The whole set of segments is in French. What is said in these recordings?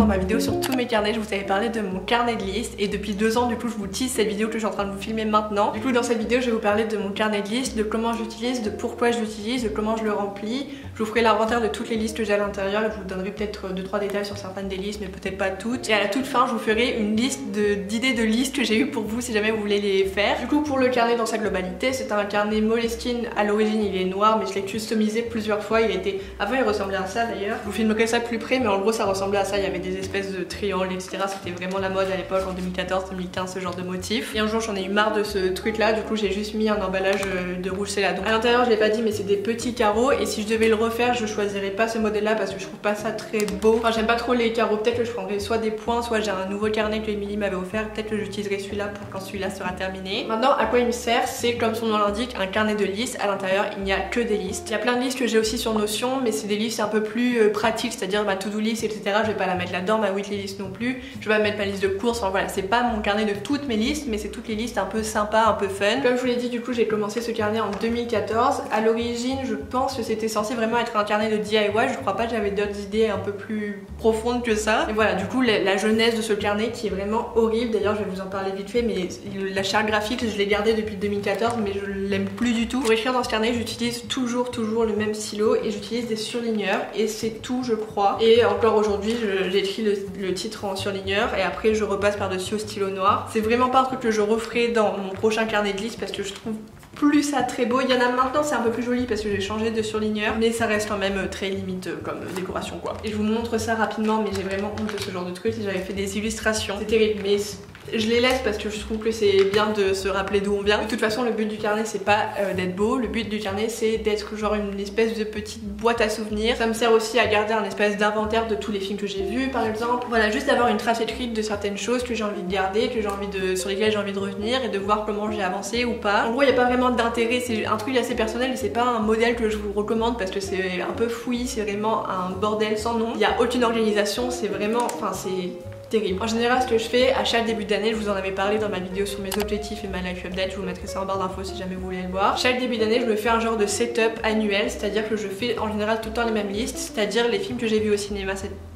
dans ma vidéo sur tous mes carnets, je vous avais parlé de mon carnet de liste et depuis 2 ans du coup je vous tease cette vidéo que je suis en train de vous filmer maintenant. Du coup dans cette vidéo je vais vous parler de mon carnet de liste, de comment j'utilise, de pourquoi je l'utilise, de comment je le remplis. Je vous ferai l'inventaire de toutes les listes que j'ai à l'intérieur et je vous donnerai peut-être 2-3 détails sur certaines des listes mais peut-être pas toutes. Et à la toute fin je vous ferai une liste d'idées de listes que j'ai eues pour vous si jamais vous voulez les faire. Du coup pour le carnet dans sa globalité, c'est un carnet Moleskine. À l'origine il est noir mais je l'ai customisé plusieurs fois. Avant il ressemblait à ça d'ailleurs. Je vous filmerai ça plus près mais en gros ça ressemblait à ça. Il y avait des espèces de triangles etc. C'était vraiment la mode à l'époque en 2014-2015 ce genre de motif. Et un jour j'en ai eu marre de ce truc là. Du coup j'ai juste mis un emballage de rouge céladon. À l'intérieur je l'ai pas dit mais c'est des petits carreaux et si je devais le refaire je choisirais pas ce modèle là parce que je trouve pas ça très beau. Enfin j'aime pas trop les carreaux. Peut-être que je prendrais soit des points soit j'ai un nouveau carnet que Emily m'avait offert. Peut-être que j'utiliserai celui-là pour quand celui-là sera terminé. Maintenant à quoi il me sert? C'est comme son nom l'indique un carnet de listes. À l'intérieur il n'y a que des listes. Il y a plein de listes que j'ai aussi sur Notion mais c'est des listes un peu plus pratiques, c'est-à-dire ma to-do list etc. Je vais pas la mettre là-dedans, ma weekly list non plus. Je vais pas mettre ma liste de courses. Enfin voilà, c'est pas mon carnet de toutes mes listes mais c'est toutes les listes un peu sympas, un peu fun. Comme je vous l'ai dit du coup j'ai commencé ce carnet en 2014. À l'origine je pense que c'était censé vraiment être un carnet de DIY. Je crois pas que j'avais d'autres idées un peu plus profondes que ça. Et voilà du coup la jeunesse de ce carnet qui est vraiment horrible. D'ailleurs je vais vous en parler vite fait mais la charte graphique je l'ai gardée depuis 2014 mais je l'aime plus du tout. Pour écrire dans ce carnet j'utilise toujours le même stylo et j'utilise des surligneurs et c'est tout je crois. Et encore aujourd'hui j'écris le titre en surligneur et après je repasse par dessus au stylo noir. C'est vraiment pas un truc que je referai dans mon prochain carnet de liste parce que je trouve plus ça très beau. Il y en a maintenant c'est un peu plus joli parce que j'ai changé de surligneur mais ça reste quand même très limite comme décoration quoi. Et je vous montre ça rapidement mais j'ai vraiment honte de ce genre de truc. J'avais fait des illustrations, c'est terrible mais je les laisse parce que je trouve que c'est bien de se rappeler d'où on vient. De toute façon le but du carnet c'est pas d'être beau, le but du carnet c'est d'être genre une espèce de petite boîte à souvenirs. Ça me sert aussi à garder un espèce d'inventaire de tous les films que j'ai vus par exemple. Voilà, juste d'avoir une trace écrite de certaines choses que j'ai envie de garder, sur lesquelles j'ai envie de revenir et de voir comment j'ai avancé ou pas. En gros il n'y a pas vraiment d'intérêt, c'est un truc assez personnel et c'est pas un modèle que je vous recommande parce que c'est un peu fouillis, c'est vraiment un bordel sans nom. Il n'y a aucune organisation, c'est vraiment, enfin c'est terrible. En général ce que je fais à chaque début d'année, je vous en avais parlé dans ma vidéo sur mes objectifs et ma life update, je vous mettrai ça en barre d'infos si jamais vous voulez le voir. Chaque début d'année je me fais un genre de setup annuel, c'est-à-dire que je fais en général tout le temps les mêmes listes, c'est-à-dire les films que j'ai vus au cinéma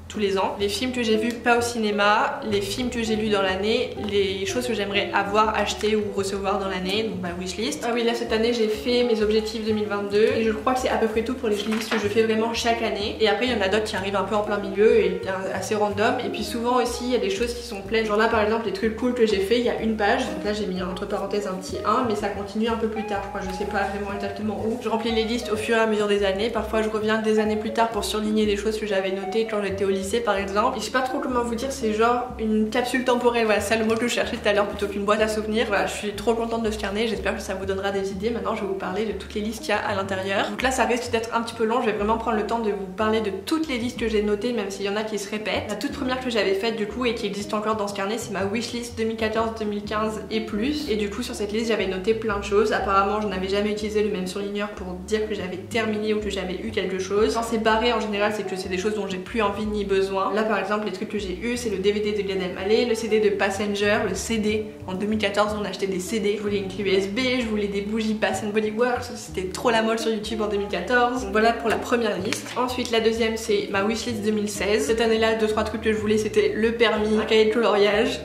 tous les ans, les films que j'ai vus pas au cinéma, les films que j'ai lus dans l'année, les choses que j'aimerais avoir, acheter ou recevoir dans l'année, donc ma wishlist. Ah oui là cette année j'ai fait mes objectifs 2022 et je crois que c'est à peu près tout pour les listes que je fais vraiment chaque année. Et après il y en a d'autres qui arrivent un peu en plein milieu et assez random. Et puis souvent aussi il y a des choses qui sont pleines, genre là par exemple les trucs cool que j'ai fait, il y a une page, donc là j'ai mis entre parenthèses un petit 1 mais ça continue un peu plus tard, je crois, je sais pas vraiment exactement où. Je remplis les listes au fur et à mesure des années, parfois je reviens des années plus tard pour surligner des choses que j'avais notées quand j'étais au lycée par exemple. Et je sais pas trop comment vous dire, c'est genre une capsule temporelle, voilà c'est le mot que je cherchais tout à l'heure plutôt qu'une boîte à souvenirs. Voilà, je suis trop contente de ce carnet, j'espère que ça vous donnera des idées. Maintenant je vais vous parler de toutes les listes qu'il y a à l'intérieur. Donc là ça risque d'être un petit peu long, je vais vraiment prendre le temps de vous parler de toutes les listes que j'ai notées même s'il y en a qui se répètent. La toute première que j'avais faite du coup et qui existe encore dans ce carnet c'est ma wishlist 2014, 2015 et plus. Et du coup sur cette liste j'avais noté plein de choses. Apparemment je n'avais jamais utilisé le même surligneur pour dire que j'avais terminé ou que j'avais eu quelque chose. Quand c'est barré en général c'est que c'est des choses dont j'ai plus envie ni besoin. Là par exemple les trucs que j'ai eu c'est le DVD de Gad Elmaleh, le CD de Passenger, le CD. En 2014 on achetait des CD. Je voulais une clé USB, je voulais des bougies Bath & Body Works, c'était trop la mode sur YouTube en 2014. Donc voilà pour la première liste. Ensuite la deuxième c'est ma wishlist 2016. Cette année là 2-3 trucs que je voulais c'était le permis, un cahier de coloriage.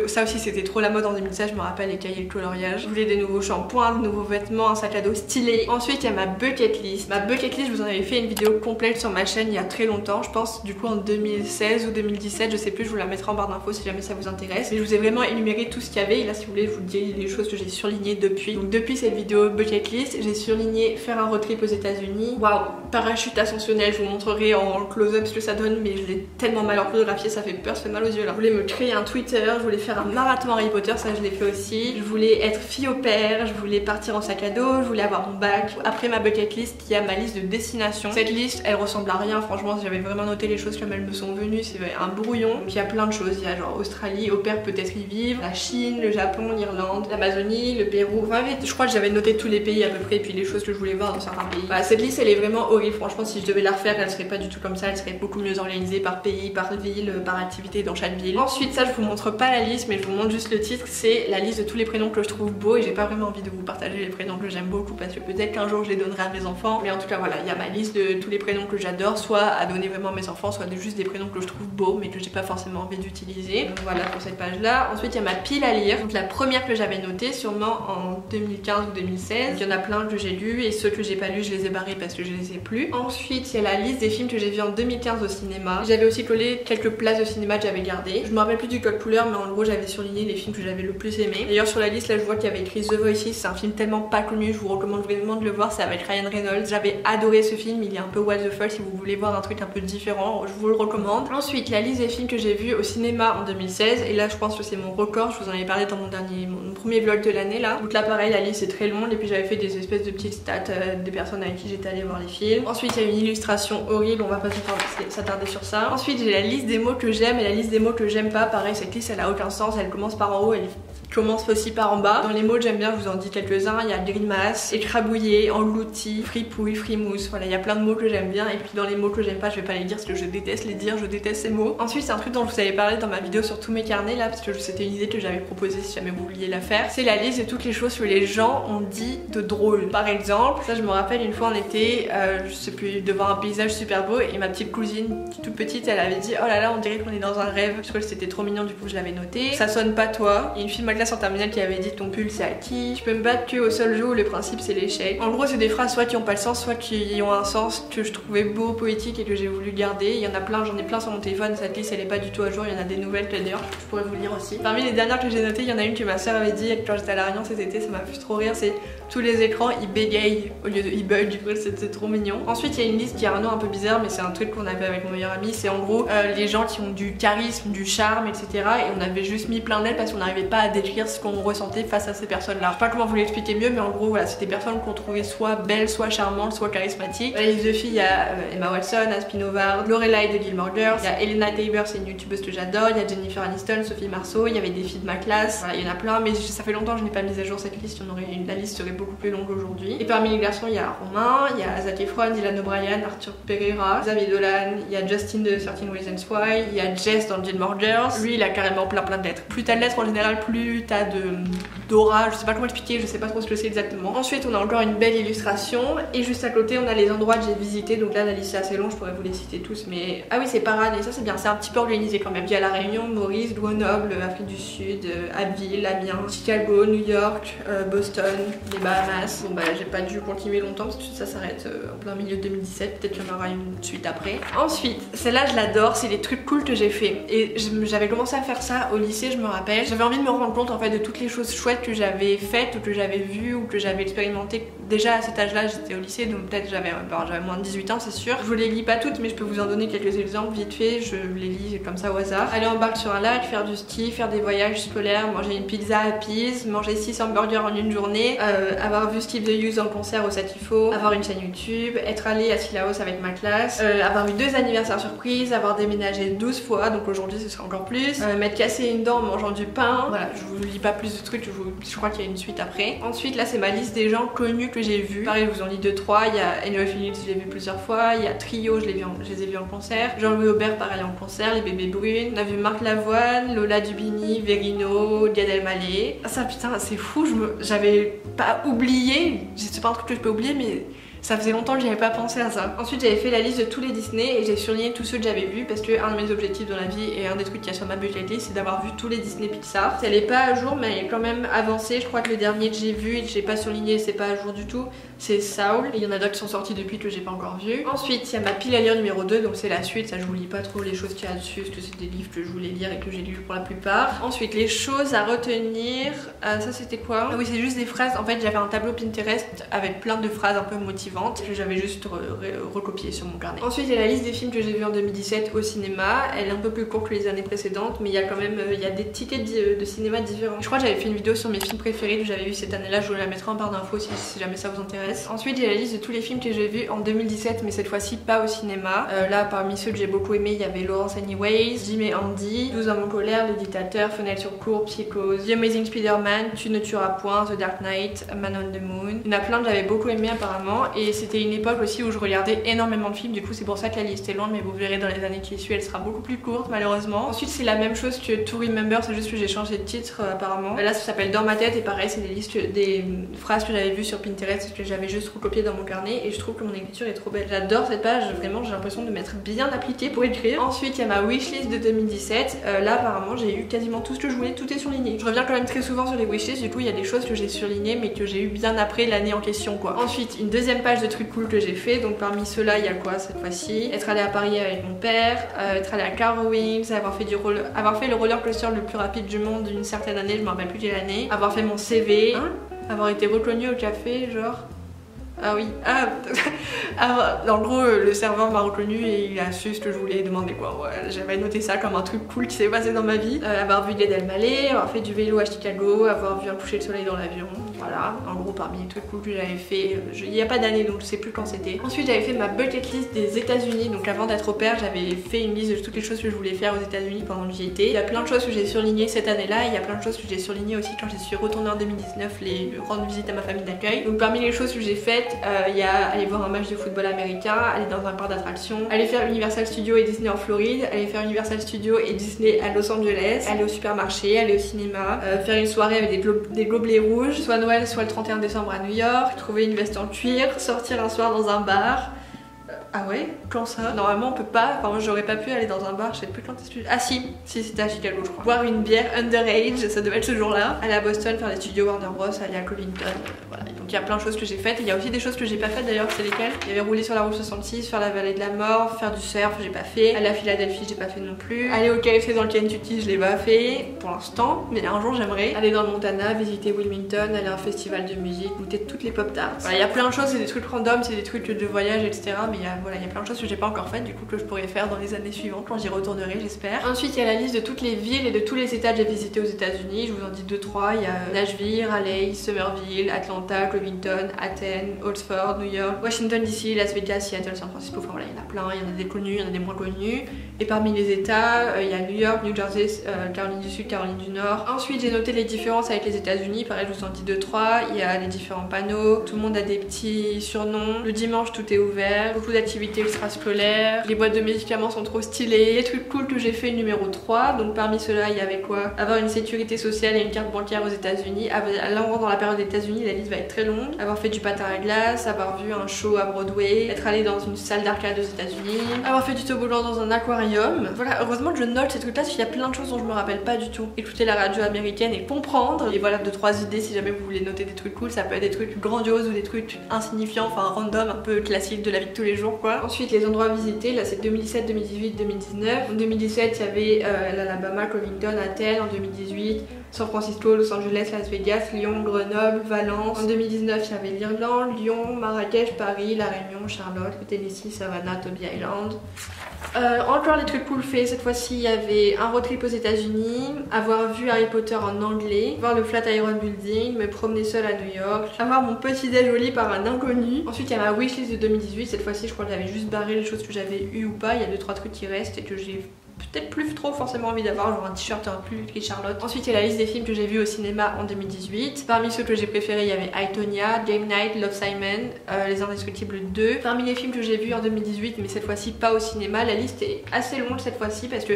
Ça aussi c'était trop la mode en 2016, je me rappelle les cahiers de coloriage. Je voulais des nouveaux shampoings, de nouveaux vêtements, un sac à dos stylé. Ensuite il y a ma bucket list. Ma bucket list, je vous en avais fait une vidéo complète sur ma chaîne il y a très longtemps. Je pense du coup en 2016 ou 2017, je sais plus, je vous la mettrai en barre d'infos si jamais ça vous intéresse. Mais je vous ai vraiment énuméré tout ce qu'il y avait et là si vous voulez je vous dis les choses que j'ai surlignées depuis. Donc depuis cette vidéo bucket list, j'ai surligné faire un road trip aux États-Unis. Waouh, parachute ascensionnel, je vous montrerai en close-up ce que ça donne mais je l'ai tellement mal orthographié, ça fait peur, ça fait mal aux yeux là. Je voulais me créer un Twitter, je voulais faire un marathon Harry Potter, ça je l'ai fait aussi. Je voulais être fille au père, je voulais partir en sac à dos, je voulais avoir mon bac. Après ma bucket list, il y a ma liste de destinations. Cette liste, elle ressemble à rien, franchement, j'avais vraiment noté les choses comme elles me sont venues, c'est un brouillon. Donc il y a plein de choses, il y a genre Australie, au père peut-être y vivre, la Chine, le Japon, l'Irlande, l'Amazonie, le Pérou. Enfin, je crois que j'avais noté tous les pays à peu près et puis les choses que je voulais voir dans certains pays. Voilà, cette liste elle est vraiment horrible, franchement si je devais la refaire, elle serait pas du tout comme ça, elle serait beaucoup mieux organisée par pays, par ville, par activité dans chaque ville. Ensuite ça je vous montre pas la liste, mais je vous montre juste le titre. C'est la liste de tous les prénoms que je trouve beaux et j'ai pas vraiment envie de vous partager les prénoms que j'aime beaucoup parce que peut-être qu'un jour je les donnerai à mes enfants. Mais en tout cas voilà, il y a ma liste de tous les prénoms que j'adore, soit à donner vraiment à mes enfants, soit juste des prénoms que je trouve beaux mais que j'ai pas forcément envie d'utiliser. Donc voilà pour cette page là. Ensuite il y a ma pile à lire, donc la première que j'avais notée sûrement en 2015 ou 2016. Il y en a plein que j'ai lus et ceux que j'ai pas lus je les ai barrés parce que je les ai plus. Ensuite il y a la liste des films que j'ai vus en 2015 au cinéma. J'avais aussi collé quelques places de cinéma que j'avais gardées. Je me rappelle plus du code couleur mais en gros j'avais surligné les films que j'avais le plus aimé. D'ailleurs sur la liste là je vois qu'il y avait écrit The Voices, c'est un film tellement pas connu, je vous recommande vraiment de le voir, c'est avec Ryan Reynolds. J'avais adoré ce film, il est un peu what the fuck si vous voulez voir un truc un peu différent, je vous le recommande. Ensuite la liste des films que j'ai vus au cinéma en 2016 et là je pense que c'est mon record, je vous en avais parlé dans mon premier vlog de l'année là. Donc là pareil la liste est très longue et puis j'avais fait des espèces de petites stats des personnes avec qui j'étais allée voir les films. Ensuite il y a une illustration horrible, on va pas s'attarder sur ça. Ensuite j'ai la liste des mots que j'aime et la liste des mots que j'aime pas. Pareil cette liste elle a aucun sens, elle commence par en haut, elle commence aussi par en bas. Dans les mots que j'aime bien, je vous en dis quelques-uns. Il y a grimace, écrabouillé, englouti, fripouille, frimousse. Voilà, il y a plein de mots que j'aime bien. Et puis dans les mots que j'aime pas, je vais pas les dire parce que je déteste les dire, je déteste ces mots. Ensuite, c'est un truc dont je vous avais parlé dans ma vidéo sur tous mes carnets là, parce que c'était une idée que j'avais proposée si jamais vous vouliez la faire. C'est la liste de toutes les choses que les gens ont dit de drôle. Par exemple, ça je me rappelle une fois on était, je sais plus, devant un paysage super beau et ma petite cousine toute petite, elle avait dit oh là là, on dirait qu'on est dans un rêve. Je trouvais que c'était trop mignon, du coup je l'avais noté. Ça sonne pas toi. Il y a une fille de ma classe en terminale qui avait dit ton pull c'est acquis, je peux me battre que au seul jeu où le principe c'est l'échec. En gros c'est des phrases soit qui ont pas le sens, soit qui ont un sens que je trouvais beau, poétique et que j'ai voulu garder. Il y en a plein, j'en ai plein sur mon téléphone, cette liste elle est pas du tout à jour, il y en a des nouvelles d'ailleurs, je pourrais vous lire aussi. Parmi les dernières que j'ai notées, il y en a une que ma soeur avait dit quand j'étais à La Réunion cet été, ça m'a fait trop rire, c'est tous les écrans ils bégayent au lieu de ils bug, du coup c'était trop mignon. Ensuite il y a une liste qui a un nom un peu bizarre mais c'est un truc qu'on avait avec mon meilleur ami, c'est en gros les gens qui ont du charisme, du charme etc. Et on avait juste mis plein d'ailes parce qu'on n'arrivait pas à décrire ce qu'on ressentait face à ces personnes là. Je sais pas comment vous l'expliquer mieux mais en gros voilà c'est des personnes qu'on trouvait soit belles, soit charmantes, soit charismatiques. Dans la liste de filles il y a Emma Watson, Aspen Howard, Lorelai de Gilmore Girls, il y a Elena Tabor, c'est une youtubeuse que j'adore, il y a Jennifer Aniston, Sophie Marceau, il y avait des filles de ma classe, voilà, il y en a plein mais ça fait longtemps que je n'ai pas mis à jour cette liste, la liste serait beaucoup plus longue aujourd'hui. Et parmi les garçons il y a Romain, il y a Zac Efron, Dylan O'Brien, Arthur Pereira, Xavier Dolan, il y a Justin de 13 Reasons Why, il y a Jess dans Gilmore Girls, lui il a carrément plein de lettres. Plus t'as de lettres en général plus t'as d'aura, je sais pas comment expliquer, je sais pas trop ce que c'est exactement. Ensuite on a encore une belle illustration et juste à côté on a les endroits que j'ai visités, donc là la liste est assez longue, je pourrais vous les citer tous mais... Ah oui c'est Parade et ça c'est bien, c'est un petit peu organisé quand même. Il y a La Réunion, Maurice, Grenoble, Afrique du Sud, Abbeville, Amiens, Chicago, New York, Boston, les Bahamas. Bon bah j'ai pas dû continuer longtemps parce que ça s'arrête en plein milieu de 2017, peut-être qu'il y en aura une suite après. Ensuite, celle-là je l'adore, c'est les trucs cool que j'ai fait et j'avais commencé à faire ça au lycée je me rappelle. J'avais envie de me rendre compte en fait de toutes les choses chouettes que j'avais faites ou que j'avais vues ou que j'avais expérimentées. Déjà à cet âge là j'étais au lycée donc peut-être j'avais moins de 18 ans c'est sûr. Je vous les lis pas toutes mais je peux vous en donner quelques exemples vite fait, je les lis comme ça au hasard. Aller en barque sur un lac, faire du ski, faire des voyages scolaires, manger une pizza à Pise, manger 6 hamburgers en une journée, avoir vu Steve the Hughes en concert au Satifo, avoir une chaîne YouTube, être allé à Sillaos avec ma classe, avoir eu 2 anniversaires surprises, avoir déménagé 12 fois donc aujourd'hui ce sera encore plus, m'être cassé une dent en mangeant du pain. Voilà, je vous lis pas plus de trucs, je crois qu'il y a une suite après. Ensuite là c'est ma liste des gens connus que j'ai vus. Pareil je vous en lis 2-3, il y a Henry Phillips, je l'ai vu plusieurs fois, il y a Trio, je les ai vus en concert, Jean-Louis Aubert pareil en concert, les bébés brunes, on a vu Marc Lavoine, Lola Dubini, Verino, Gad Elmaleh. Ah ça putain c'est fou, j'avais pas oublié, c'est pas un truc que je peux oublier mais ça faisait longtemps que j'avais pas pensé à ça. Ensuite j'avais fait la liste de tous les Disney et j'ai surligné tous ceux que j'avais vus parce que un de mes objectifs dans la vie et un des trucs qu'il y a sur ma bucket list c'est d'avoir vu tous les Disney Pixar. Elle est pas à jour mais elle est quand même avancée. Je crois que le dernier que j'ai vu et que j'ai pas surligné c'est pas à jour du tout, c'est Saul. Et il y en a d'autres qui sont sortis depuis que j'ai pas encore vu. Ensuite il y a ma pile à lire numéro 2 donc c'est la suite, ça je vous lis pas trop les choses qu'il y a dessus parce que c'est des livres que je voulais lire et que j'ai lus pour la plupart. Ensuite les choses à retenir, ça c'était quoi? Ah oui c'est juste des phrases, en fait j'avais un tableau Pinterest avec plein de phrases un peu motivantes que j'avais juste recopié sur mon carnet. Ensuite il y a la liste des films que j'ai vus en 2017 au cinéma, elle est un peu plus courte que les années précédentes mais il y a quand même il y a des tickets de cinéma différents. Je crois que j'avais fait une vidéo sur mes films préférés que j'avais vu cette année là, je vous la mettrai en barre d'infos si jamais ça vous intéresse. Ensuite il y a la liste de tous les films que j'ai vus en 2017 mais cette fois-ci pas au cinéma. Là parmi ceux que j'ai beaucoup aimé il y avait Lawrence Anyways, Jim et Andy, 12 hommes en colère, Le Dictateur, Fenêtre sur cour, Psychose, The Amazing Spider-Man, Tu ne tueras point, The Dark Knight, Man on the Moon. Il y en a plein que j'avais beaucoup aimé apparemment et c'était une époque aussi où je regardais énormément de films, du coup c'est pour ça que la liste est longue, mais vous verrez dans les années qui suivent elle sera beaucoup plus courte malheureusement. Ensuite c'est la même chose que To Remember, c'est juste que j'ai changé de titre apparemment. Là ça s'appelle Dans ma tête et pareil c'est des phrases que j'avais vues sur Pinterest que j'avais juste recopiées dans mon carnet et je trouve que mon écriture est trop belle. J'adore cette page, vraiment j'ai l'impression de m'être bien appliquée pour écrire. Ensuite il y a ma wishlist de 2017, là apparemment j'ai eu quasiment tout ce que je voulais, tout est surligné. Je reviens quand même très souvent sur les wishlists, du coup il y a des choses que j'ai surlignées mais que j'ai eu bien après l'année en question quoi. Ensuite une deuxième page de trucs cool que j'ai fait, donc parmi ceux-là il y a quoi cette fois-ci? Être allé à Paris avec mon père, être allé à Carowinds, avoir fait le roller coaster le plus rapide du monde d'une certaine année, je me rappelle plus quelle année, avoir fait mon CV, avoir été reconnu au café genre. Ah oui, en gros le serveur m'a reconnu et il a su ce que je voulais demander quoi. Ouais, j'avais noté ça comme un truc cool qui s'est passé dans ma vie. Avoir vu Gad Elmaleh, avoir fait du vélo à Chicago, avoir vu un coucher de soleil dans l'avion. Voilà, en gros parmi les trucs cool que j'avais fait, il n'y a pas d'année donc je sais plus quand c'était. Ensuite j'avais fait ma bucket list des États-Unis, donc avant d'être au père j'avais fait une liste de toutes les choses que je voulais faire aux États-Unis pendant que j'y étais. Il y a plein de choses que j'ai surlignées cette année-là, il y a plein de choses que j'ai surlignées aussi quand je suis retournée en 2019, les grandes visites à ma famille d'accueil. Donc parmi les choses que j'ai faites, il y a aller voir un match de football américain, aller dans un parc d'attractions, aller faire Universal Studios et Disney en Floride, aller faire Universal Studios et Disney à Los Angeles, aller au supermarché, aller au cinéma, faire une soirée avec des gobelets rouges, soit Noël soit le 31 décembre à New York, trouver une veste en cuir, sortir un soir dans un bar. Ah ouais? Quand ça? Normalement on peut pas, enfin moi j'aurais pas pu aller dans un bar, je sais plus quand est-ce que... Ah si c'était à Chicago je crois. Boire une bière underage, ça devait être ce jour-là. Aller à Boston faire des studios Warner Bros, aller à Covington, voilà. Donc il y a plein de choses que j'ai faites, il y a aussi des choses que j'ai pas faites d'ailleurs, c'est lesquelles? Il y avait rouler sur la route 66, faire la vallée de la mort, faire du surf, j'ai pas fait. Aller à Philadelphie, j'ai pas fait non plus. Aller au KFC dans le Kentucky, je l'ai pas fait pour l'instant, mais un jour j'aimerais. Aller dans le Montana, visiter Wilmington, aller à un festival de musique, goûter toutes les pop tarts. Voilà, il y a plein de choses, c'est des trucs random, c'est des trucs de voyage, etc. Mais il y a plein de choses que j'ai pas encore faites, du coup que je pourrais faire dans les années suivantes quand j'y retournerai, j'espère. Ensuite il y a la liste de toutes les villes et de tous les états que j'ai visités aux États-Unis. Je vous en dis 2-3. Il y a Nashville, Raleigh, Somerville, Atlanta, Covington, Athènes, Oxford, New York, Washington DC, Las Vegas, Seattle, San Francisco. Enfin voilà, il y en a plein. Il y en a des connus, il y en a des moins connus. Et parmi les états, il y a New York, New Jersey, Caroline du Sud, Caroline du Nord. Ensuite j'ai noté les différences avec les États-Unis. Pareil, je vous en dis 2-3. Il y a les différents panneaux. Tout le monde a des petits surnoms. Le dimanche tout est ouvert. Beaucoup d'activités extrascolaires. Les boîtes de médicaments sont trop stylées. Les trucs cool que j'ai fait numéro 3. Donc parmi ceux-là, il y avait quoi? Avoir une sécurité sociale et une carte bancaire aux États-Unis. Là on rentre dans la période des États-Unis, la liste va être très longue. Avoir fait du patin à glace, avoir vu un show à Broadway, être allé dans une salle d'arcade aux États-Unis, avoir fait du toboggan dans un aquarium. Voilà, heureusement que je note ces trucs-là parce qu'il y a plein de choses dont je me rappelle pas du tout. Écouter la radio américaine et comprendre. Et voilà 2-3 idées si jamais vous voulez noter des trucs cool. Ça peut être des trucs grandioses ou des trucs insignifiants, enfin random, un peu classique de la vie de tous les jours quoi. Ensuite les endroits visités, là c'est 2017, 2018, 2019. En 2017 il y avait l'Alabama, Covington, Athènes. En 2018 San Francisco, Los Angeles, Las Vegas, Lyon, Grenoble, Valence. En 2019 il y avait l'Irlande, Lyon, Marrakech, Paris, La Réunion, Charlotte, le Tennessee, Savannah, Toby Island. Encore les trucs cool faits, cette fois-ci il y avait un road trip aux États-Unis, avoir vu Harry Potter en anglais, voir le Flatiron Building, me promener seule à New York, avoir mon petit déj au lit par un inconnu. Ensuite il y a ma wishlist de 2018, cette fois-ci je crois que j'avais juste barré les choses que j'avais eues ou pas, il y a 2-3 trucs qui restent et que j'ai peut-être plus trop forcément envie d'avoir, genre un t-shirt un plus écrit Charlotte. Ensuite il y a la liste des films que j'ai vus au cinéma en 2018. Parmi ceux que j'ai préférés il y avait I, Tonya, Game Night, Love, Simon, Les Indestructibles 2. Parmi les films que j'ai vus en 2018 mais cette fois-ci pas au cinéma, la liste est assez longue cette fois-ci parce que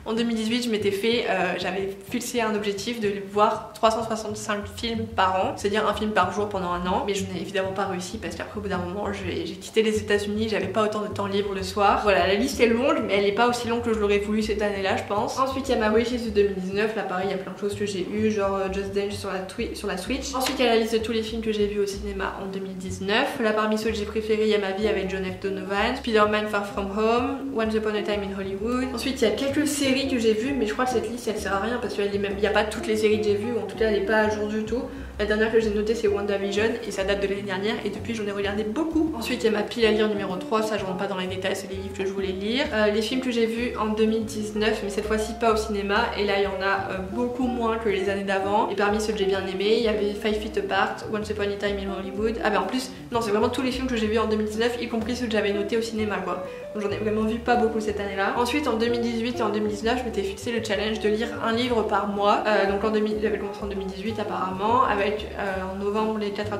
en 2018 je m'étais fait, j'avais fixé un objectif de voir 365 films par an, c'est-à-dire un film par jour pendant un an, mais je n'ai évidemment pas réussi parce qu'après au bout d'un moment j'ai quitté les États-Unis, j'avais pas autant de temps libre le soir. Voilà, la liste est longue mais elle est pas aussi longue que je l'aurais voulu cette année-là je pense. Ensuite il y a ma wishlist de 2019, là pareil il y a plein de choses que j'ai eu, genre Just Dance sur la Switch. Ensuite il y a la liste de tous les films que j'ai vus au cinéma en 2019. Là parmi ceux que j'ai préférés il y a Ma vie avec John F. Donovan, Spider-Man Far From Home, Once Upon a Time in Hollywood. Ensuite il y a quelques séries que j'ai vues mais je crois que cette liste elle sert à rien parce qu'il n'y a pas toutes les séries que j'ai vues, ou en tout cas elle n'est pas à jour du tout. La dernière que j'ai notée c'est WandaVision et ça date de l'année dernière et depuis j'en ai regardé beaucoup. Ensuite il y a ma pile à lire numéro 3, ça je rentre pas dans les détails, c'est les livres que je voulais lire. Les films que j'ai vus en 2019 mais cette fois-ci pas au cinéma et là il y en a beaucoup moins que les années d'avant. Et parmi ceux que j'ai bien aimés il y avait 5 Feet Apart, Once Upon a Time in Hollywood. Ah bah en plus Non, c'est vraiment tous les films que j'ai vus en 2019, y compris ceux que j'avais notés au cinéma quoi. Donc j'en ai vraiment vu pas beaucoup cette année-là. Ensuite en 2018 et en 2019, je m'étais fixé le challenge de lire un livre par mois. Donc j'avais commencé en 2018 apparemment, avec en novembre les 4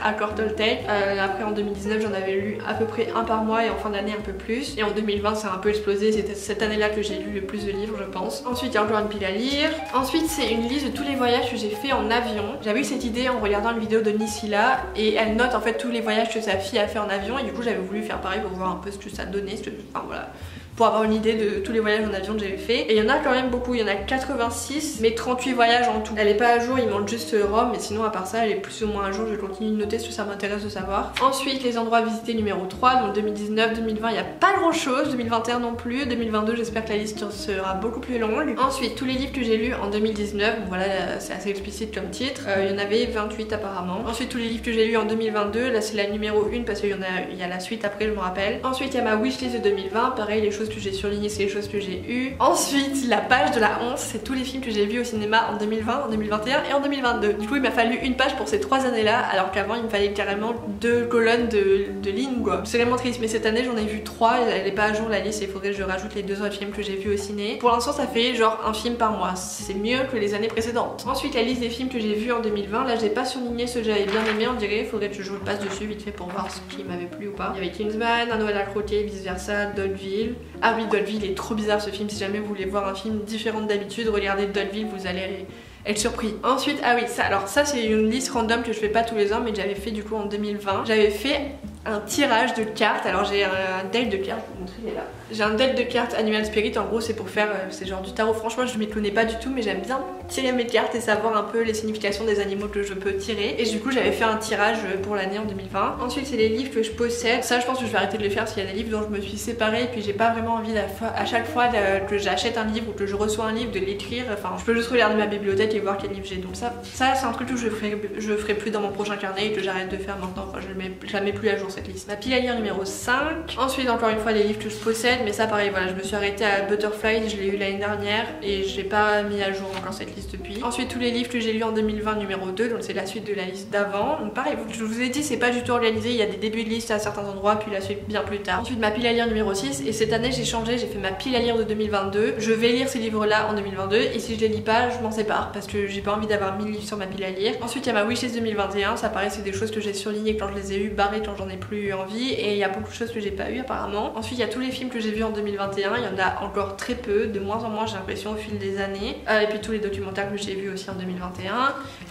accords Toltec. Après en 2019 j'en avais lu à peu près un par mois et en fin d'année un peu plus. Et en 2020 ça a un peu explosé, c'était cette année-là que j'ai lu le plus de livres je pense. Ensuite il y a encore une pile à lire. Ensuite c'est une liste de tous les voyages que j'ai fait en avion. J'avais eu cette idée en regardant une vidéo de Nisila et elle note en fait tous les voyages que sa fille a fait en avion et du coup j'avais voulu faire pareil pour voir un peu ce que ça donnait, enfin voilà, pour avoir une idée de tous les voyages en avion que j'avais fait. Et il y en a quand même beaucoup, il y en a 86 mais 38 voyages en tout. Elle est pas à jour, il manque juste Rome, mais sinon à part ça elle est plus ou moins à jour. Je continue de noter ce que ça m'intéresse de savoir. Ensuite les endroits visités numéro 3, donc 2019, 2020 il n'y a pas grand chose, 2021 non plus, 2022 j'espère que la liste sera beaucoup plus longue. Ensuite tous les livres que j'ai lus en 2019, bon, voilà c'est assez explicite comme titre, il y en avait 28 apparemment. Ensuite tous les livres que j'ai lus en 2022, là c'est la numéro 1 parce qu'il y a la suite après je me rappelle. Ensuite il y a ma wishlist de 2020, pareil les choses que j'ai surlignées c'est les choses que j'ai eues. Ensuite la page de la honte, c'est tous les films que j'ai vus au cinéma en 2020, en 2021 et en 2022. Du coup il m'a fallu une page pour ces 3 années là alors qu'avant il me fallait carrément 2 colonnes de lignes quoi. C'est vraiment triste mais cette année j'en ai vu 3, elle est pas à jour la liste et il faudrait que je rajoute les 2 autres films que j'ai vus au ciné. Pour l'instant ça fait genre un film par mois, c'est mieux que les années précédentes. Ensuite la liste des films que j'ai vus en 2020, là j'ai pas surligné ceux que j'avais bien aimé on dirait, il faudrait que je le passe dessus vite fait pour voir ce qui m'avait plu ou pas. Il y avait Kingsman, Un Noël à croquer, vice versa, Dodville. Ah oui Dodville est trop bizarre ce film, si jamais vous voulez voir un film différent d'habitude, regardez Dodville, vous allez être surpris. Ensuite, ah oui, ça c'est une liste random que je fais pas tous les ans mais j'avais fait du coup en 2020. J'avais fait un tirage de cartes, alors j'ai un deck de cartes, je vais vous montrer, il est là. J'ai un deck de cartes Animal Spirit, en gros c'est pour faire, c'est genre du tarot, franchement je m'y connais pas du tout mais j'aime bien tirer mes cartes et savoir un peu les significations des animaux que je peux tirer. Et du coup j'avais fait un tirage pour l'année en 2020. Ensuite c'est les livres que je possède, ça je pense que je vais arrêter de les faire s'il y a des livres dont je me suis séparée et puis j'ai pas vraiment envie à chaque fois que j'achète un livre ou que je reçois un livre de l'écrire, enfin je peux juste regarder ma bibliothèque et voir quel livre j'ai. Donc ça c'est un truc que je ferai plus dans mon prochain carnet et que j'arrête de faire maintenant, enfin je la mets plus à jour cette liste. Ma pile à lire numéro 5. Ensuite encore une fois les livres que je possède, mais ça pareil voilà, je me suis arrêtée à Butterfly, je l'ai eu l'année dernière et j'ai pas mis à jour encore cette liste depuis. Ensuite tous les livres que j'ai lus en 2020 numéro 2, donc c'est la suite de la liste d'avant. Donc pareil, je vous ai dit c'est pas du tout organisé, il y a des débuts de liste à certains endroits puis la suite bien plus tard. Ensuite ma pile à lire numéro 6 et cette année j'ai changé, j'ai fait ma pile à lire de 2022. Je vais lire ces livres là en 2022 et si je les lis pas je m'en sépare parce que j'ai pas envie d'avoir 1000 livres sur ma pile à lire. Ensuite il y a ma wishlist 2021, ça pareil c'est des choses que j'ai surlignées quand je les ai eues, barrées quand j'en ai plus eu envie et il y a beaucoup de choses que j'ai pas eu apparemment. Ensuite il y a tous les films que j'ai vus en 2021, il y en a encore très peu, de moins en moins j'ai l'impression au fil des années. Et puis tous les documentaires que j'ai vus aussi en 2021.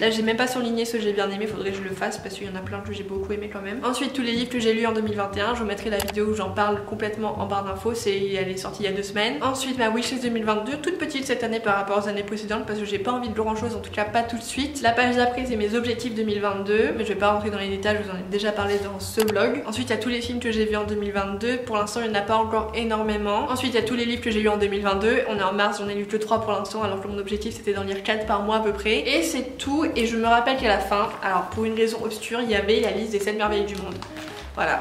Là j'ai même pas surligné ceux que j'ai bien aimé, faudrait que je le fasse parce qu'il y en a plein que j'ai beaucoup aimé quand même. Ensuite tous les livres que j'ai lus en 2021, je vous mettrai la vidéo où j'en parle complètement en barre d'infos, elle est sortie il y a 2 semaines. Ensuite ma wishlist 2022, toute petite cette année par rapport aux années précédentes parce que j'ai pas envie de grand chose, en tout cas pas tout de suite. La page d'après c'est mes objectifs 2022, mais je vais pas rentrer dans les détails, je vous en ai déjà parlé dans ce vlog. Ensuite il y a tous les films que j'ai vus en 2022, pour l'instant il n'y en a pas encore énormément. Ensuite il y a tous les livres que j'ai lus en 2022, on est en mars, j'en ai lu que 3 pour l'instant alors que mon objectif c'était d'en lire 4 par mois à peu près. Et c'est tout, et je me rappelle qu'à la fin, alors pour une raison obscure, il y avait la liste des 7 merveilles du monde.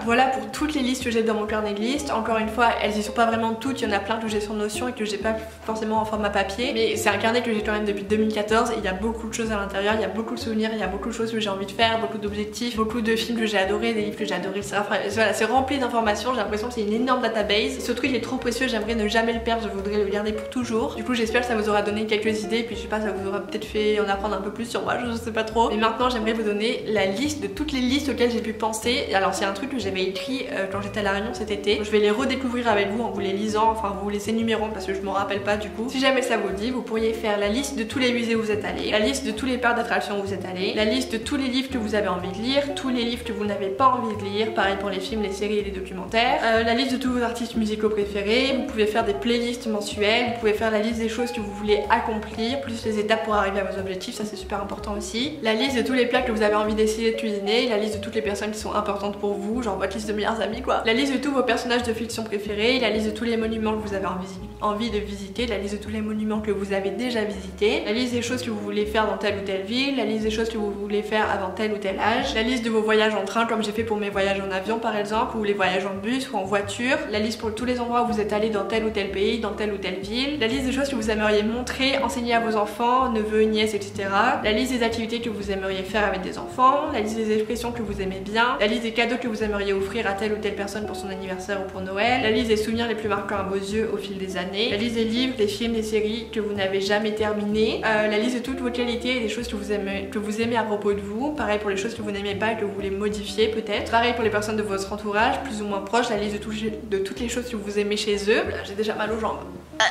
Voilà pour toutes les listes que j'ai dans mon carnet de liste. Encore une fois, elles y sont pas vraiment toutes, il y en a plein que j'ai sur Notion et que j'ai pas forcément en format papier. Mais c'est un carnet que j'ai quand même depuis 2014 et il y a beaucoup de choses à l'intérieur, il y a beaucoup de souvenirs, il y a beaucoup de choses que j'ai envie de faire, beaucoup d'objectifs, beaucoup de films que j'ai adorés, des livres que j'ai adorés, etc. Enfin, voilà, c'est rempli d'informations, j'ai l'impression que c'est une énorme database. Ce truc est trop précieux, j'aimerais ne jamais le perdre, je voudrais le garder pour toujours. Du coup j'espère que ça vous aura donné quelques idées, puis je sais pas, ça vous aura peut-être fait en apprendre un peu plus sur moi, je sais pas trop. Mais maintenant j'aimerais vous donner la liste de toutes les listes auxquelles j'ai pu penser. Alors c'est un truc que j'avais écrit quand j'étais à La Réunion cet été. Je vais les redécouvrir avec vous en vous les lisant, enfin vous les énumérant parce que je m'en rappelle pas du coup. Si jamais ça vous dit, vous pourriez faire la liste de tous les musées où vous êtes allés, la liste de tous les parcs d'attractions où vous êtes allés, la liste de tous les livres que vous avez envie de lire, tous les livres que vous n'avez pas envie de lire, pareil pour les films, les séries et les documentaires, la liste de tous vos artistes musicaux préférés. Vous pouvez faire des playlists mensuelles, vous pouvez faire la liste des choses que vous voulez accomplir, plus les étapes pour arriver à vos objectifs, ça c'est super important aussi. La liste de tous les plats que vous avez envie d'essayer de cuisiner, la liste de toutes les personnes qui sont importantes pour vous, vous, genre votre liste de meilleurs amis quoi. La liste de tous vos personnages de fiction préférés, la liste de tous les monuments que vous avez envie de visiter, la liste de tous les monuments que vous avez déjà visités, la liste des choses que vous voulez faire dans telle ou telle ville, la liste des choses que vous voulez faire avant tel ou tel âge, la liste de vos voyages en train comme j'ai fait pour mes voyages en avion par exemple, ou les voyages en bus ou en voiture, la liste pour tous les endroits où vous êtes allé dans tel ou tel pays, dans telle ou telle ville, la liste des choses que vous aimeriez montrer, enseigner à vos enfants, neveux, nièces, etc. La liste des activités que vous aimeriez faire avec des enfants, la liste des expressions que vous aimez bien, la liste des cadeaux que vous aimeriez offrir à telle ou telle personne pour son anniversaire ou pour Noël, la liste des souvenirs les plus marquants à vos yeux au fil des années, la liste des livres, des films, des séries que vous n'avez jamais terminé, la liste de toutes vos qualités et des choses que vous aimez à propos de vous, pareil pour les choses que vous n'aimez pas et que vous voulez modifier peut-être, pareil pour les personnes de votre entourage plus ou moins proches, la liste de toutes les choses que vous aimez chez eux, là j'ai déjà mal aux jambes.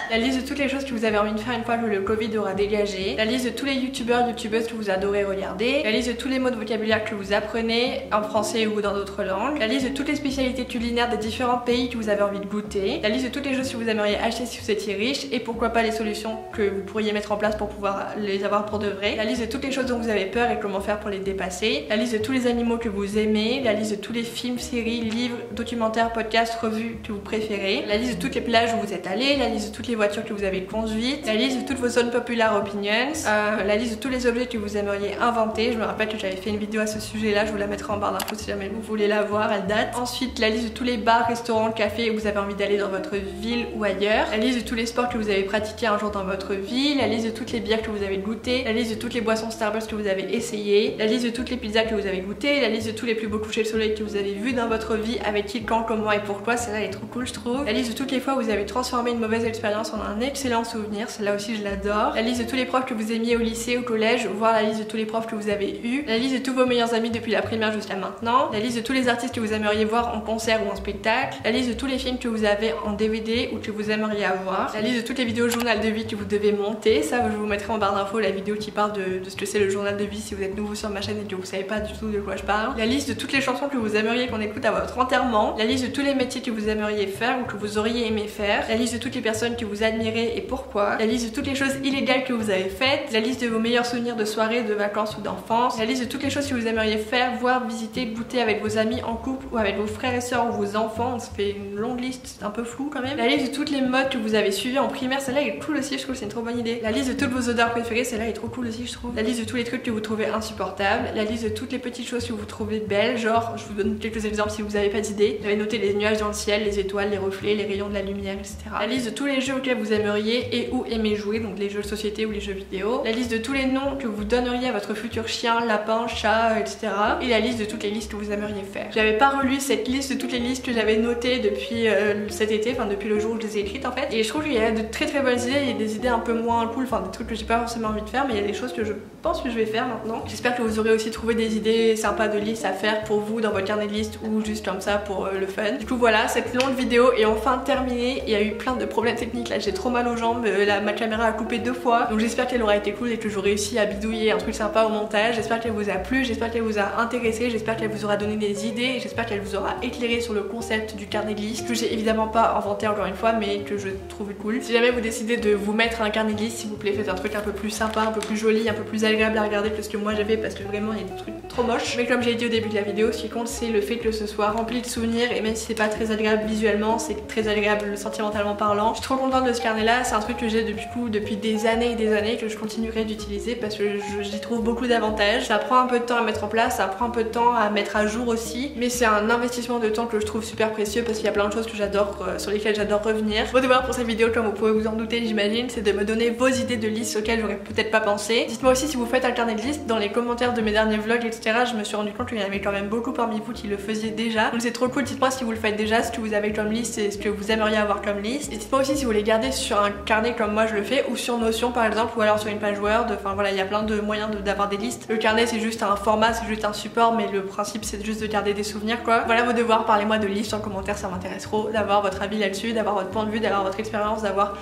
La liste de toutes les choses que vous avez envie de faire une fois que le Covid aura dégagé, la liste de tous les youtubeurs, youtubeuses que vous adorez regarder, la liste de tous les mots de vocabulaire que vous apprenez en français ou dans d'autres langues, la liste de toutes les spécialités culinaires des différents pays que vous avez envie de goûter, la liste de toutes les choses que vous aimeriez acheter si vous étiez riche et pourquoi pas les solutions que vous pourriez mettre en place pour pouvoir les avoir pour de vrai, la liste de toutes les choses dont vous avez peur et comment faire pour les dépasser, la liste de tous les animaux que vous aimez, la liste de tous les films, séries, livres, documentaires, podcasts, revues que vous préférez, la liste de toutes les plages où vous êtes allé, la liste de toutes les voitures que vous avez conduites, la liste de toutes vos unpopular opinions, la liste de tous les objets que vous aimeriez inventer. Je me rappelle que j'avais fait une vidéo à ce sujet là, je vous la mettrai en barre d'infos si jamais vous voulez la voir, elle date. Ensuite la liste de tous les bars, restaurants, cafés où vous avez envie d'aller dans votre ville ou ailleurs, la liste de tous les sports que vous avez pratiqués un jour dans votre vie, la liste de toutes les bières que vous avez goûtées, la liste de toutes les boissons Starbucks que vous avez essayées, la liste de toutes les pizzas que vous avez goûtées, la liste de tous les plus beaux couchers de soleil que vous avez vus dans votre vie, avec qui, quand, comment et pourquoi, celle-là est trop cool je trouve, la liste de toutes les fois où vous avez transformé une mauvaise expérience en un excellent souvenir, celle-là aussi je l'adore, la liste de tous les profs que vous aimiez au lycée, au collège, voire la liste de tous les profs que vous avez eu, la liste de tous vos meilleurs amis depuis la primaire jusqu'à maintenant, la liste de tous les artistes que vous aimeriez voir en concert ou en spectacle, la liste de tous les films que vous avez en DVD ou que vous aimeriez avoir, la liste de toutes les vidéos journal de vie que vous devez monter, ça je vous mettrai en barre d'infos la vidéo qui parle de ce que c'est le journal de vie si vous êtes nouveau sur ma chaîne et que vous savez pas du tout de quoi je parle, la liste de toutes les chansons que vous aimeriez qu'on écoute à votre enterrement, la liste de tous les métiers que vous aimeriez faire ou que vous auriez aimé faire, la liste de toutes les personnes que vous admirez et pourquoi, la liste de toutes les choses illégales que vous avez faites, la liste de vos meilleurs souvenirs de soirée, de vacances ou d'enfance, la liste de toutes les choses que vous aimeriez faire, voir, visiter, goûter avec vos amis en couple ou avec vos frères et sœurs ou vos enfants, on se fait une longue liste, c'est un peu flou quand même, la liste de toutes les modes que vous avez suivies en primaire, celle-là est cool aussi, je trouve que c'est une trop bonne idée, la liste de toutes vos odeurs préférées, celle-là est trop cool aussi je trouve, la liste de tous les trucs que vous trouvez insupportables, la liste de toutes les petites choses que vous trouvez belles, genre je vous donne quelques exemples si vous n'avez pas d'idée, j'avais noté les nuages dans le ciel, les étoiles, les reflets, les rayons de la lumière, etc. La liste de tous les jeux auxquels vous aimeriez et ou aimez jouer, donc les jeux de société ou les jeux vidéo, la liste de tous les noms que vous donneriez à votre futur chien, lapin, chat, etc. et la liste de toutes les listes que vous aimeriez faire. J'avais pas relu cette liste de toutes les listes que j'avais notées depuis cet été, enfin depuis le jour où je les ai écrites en fait, et je trouve qu'il y a de très bonnes idées, il y a des idées un peu moins cool, enfin des trucs que j'ai pas forcément envie de faire, mais il y a des choses que je pense que je vais faire maintenant. J'espère que vous aurez aussi trouvé des idées sympas de listes à faire pour vous dans votre carnet de listes ou juste comme ça pour le fun. Du coup voilà, cette longue vidéo est enfin terminée. Il y a eu plein de problèmes techniques là, j'ai trop mal aux jambes, ma caméra a coupé 2 fois, donc j'espère qu'elle aura été cool et que j'aurai réussi à bidouiller un truc sympa au montage. J'espère qu'elle vous a plu, j'espère qu'elle vous a intéressé, j'espère qu'elle vous aura donné des idées et j'espère qu'elle vous aura éclairé sur le concept du carnet de listes que j'ai évidemment pas inventé encore une fois mais que je trouve cool. Si jamais vous décidez de vous mettre un carnet de listes, s'il vous plaît faites un truc un peu plus sympa, un peu plus joli, un peu plus agréable à regarder que ce que moi j'avais parce que vraiment il y a des trucs trop moches. Mais comme j'ai dit au début de la vidéo, ce qui compte c'est le fait que ce soit rempli de souvenirs et même si c'est pas très agréable visuellement, c'est très agréable sentimentalement parlant. Je suis trop contente de ce carnet là, c'est un truc que j'ai depuis des années et des années que je continuerai d'utiliser parce que j'y trouve beaucoup d'avantages. Ça prend un peu de temps à mettre en place, ça prend un peu de temps à mettre à jour aussi, mais c'est un investissement de temps que je trouve super précieux parce qu'il y a plein de choses que j'adore, sur lesquelles j'adore revenir. Vos devoirs pour cette vidéo, comme vous pouvez vous en douter j'imagine, c'est de me donner vos idées de listes auxquelles j'aurais peut-être pas pensé. Dites-moi aussi si vous faites un carnet de listes, dans les commentaires de mes derniers vlogs etc. Je me suis rendu compte qu'il y en avait quand même beaucoup parmi vous qui le faisiez déjà, donc c'est trop cool. Dites-moi si vous le faites déjà, ce que vous avez comme liste et ce que vous aimeriez avoir comme liste. Et dites-moi aussi si vous les gardez sur un carnet comme moi je le fais ou sur Notion par exemple ou alors sur une page Word, enfin voilà il y a plein de moyens d'avoir des listes. Le carnet c'est juste un format, c'est juste un support mais le principe c'est juste de garder des souvenirs quoi. Voilà vos devoirs, parlez-moi de listes en commentaire, ça m'intéresse trop d'avoir votre avis là-dessus, d'avoir votre point de vue, d'avoir votre expérience, d'avoir...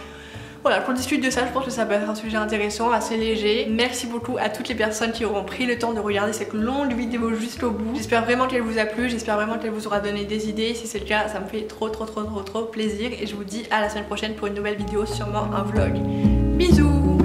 Voilà, qu'on discute de ça, je pense que ça peut être un sujet intéressant, assez léger. Merci beaucoup à toutes les personnes qui auront pris le temps de regarder cette longue vidéo jusqu'au bout. J'espère vraiment qu'elle vous a plu, j'espère vraiment qu'elle vous aura donné des idées. Si c'est le cas, ça me fait trop plaisir. Et je vous dis à la semaine prochaine pour une nouvelle vidéo, sûrement un vlog. Bisous!